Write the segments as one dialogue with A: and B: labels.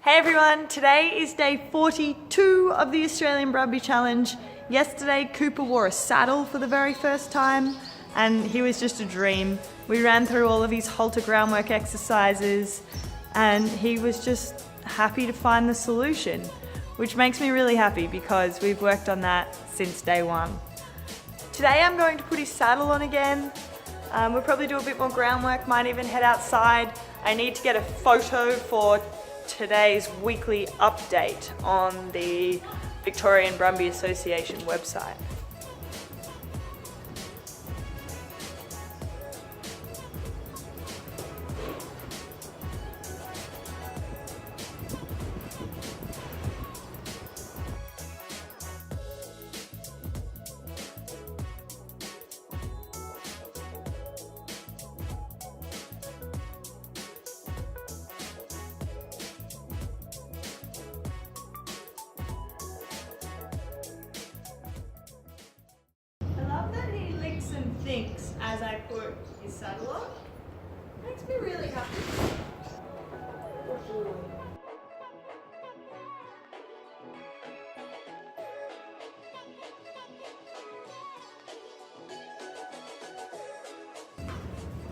A: Hey everyone, today is day 42 of the Australian Brumby Challenge. Yesterday Cooper wore a saddle for the very first time and he was just a dream. We ran through all of his halter groundwork exercises and he was just happy to find the solution, which makes me really happy because we've worked on that since day one. Today I'm going to put his saddle on again. We'll probably do a bit more groundwork, might even head outside. I need to get a photo for today's weekly update on the Victorian Brumby Association website. Thinks as I put his saddle on. Makes me really happy.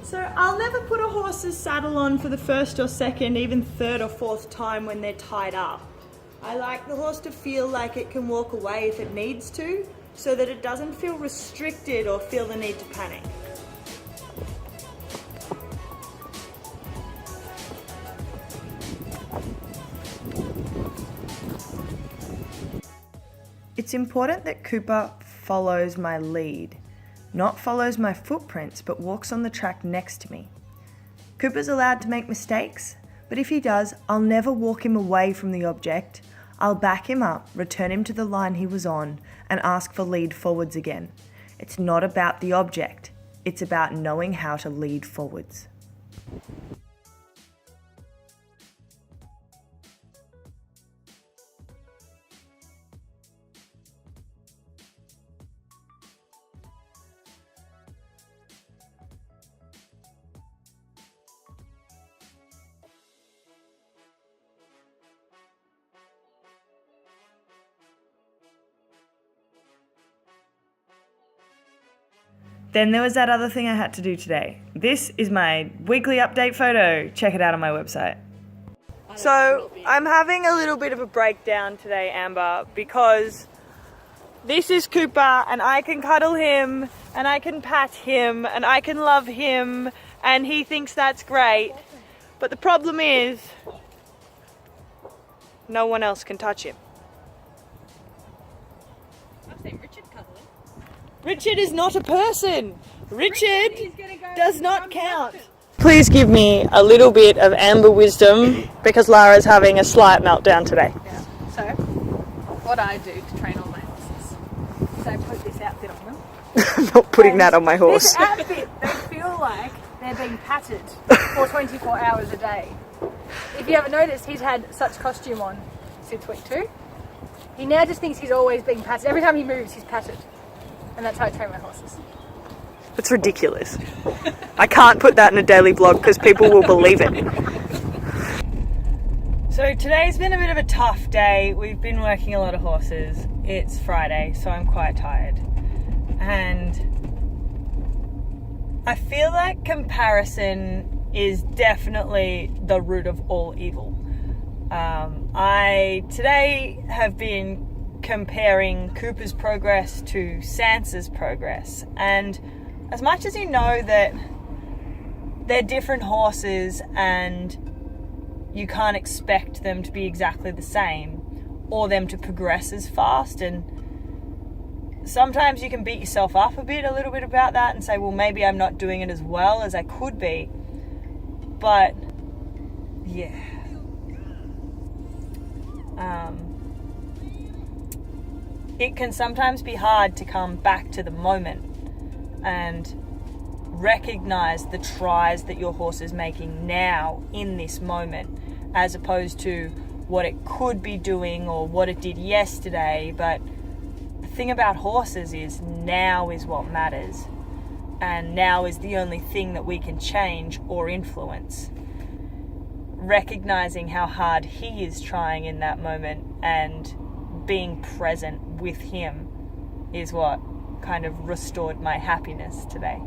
A: So I'll never put a horse's saddle on for the first or second, even third or fourth time when they're tied up. I like the horse to feel like it can walk away if it needs to, so that it doesn't feel restricted or feel the need to panic. It's important that Cooper follows my lead, not follows my footprints, but walks on the track next to me. Cooper's allowed to make mistakes, but if he does, I'll never walk him away from the object. I'll back him up, return him to the line he was on, and ask for lead forwards again. It's not about the object, it's about knowing how to lead forwards. Then there was that other thing I had to do today. This is my weekly update photo. Check it out on my website. So I'm having a little bit of a breakdown today, Amber, because this is Cooper and I can cuddle him and I can pat him and I can love him and he thinks that's great. But the problem is, no one else can touch him.
B: I've seen Richard cuddling.
A: Richard is not a person. Richard does not count. Please give me a little bit of Amber wisdom because Lara's having a slight meltdown today.
B: Yeah. So, what I do to train all my horses. So I put this outfit on them.
A: I'm not putting that on my horse.
B: This outfit, they feel like they're being patted for 24 hours a day. If you haven't noticed, he's had such costume on since week 2. He now just thinks he's always being patted. Every time he moves, he's patted. And that's how I train my horses.
A: It's ridiculous. I can't put that in a daily vlog because people will believe it. So today's been a bit of a tough day. We've been working a lot of horses. It's Friday, so I'm quite tired. And I feel like comparison is definitely the root of all evil. I today have been comparing Cooper's progress to Sansa's progress, and as much as you know that they're different horses and you can't expect them to be exactly the same or them to progress as fast, and sometimes you can beat yourself up a little bit about that and say, well, maybe I'm not doing it as well as I could be, but yeah. It can sometimes be hard to come back to the moment and recognize the tries that your horse is making now in this moment, as opposed to what it could be doing or what it did yesterday. But the thing about horses is now is what matters, and now is the only thing that we can change or influence. recognizing how hard he is trying in that moment and being present with him is what kind of restored my happiness today.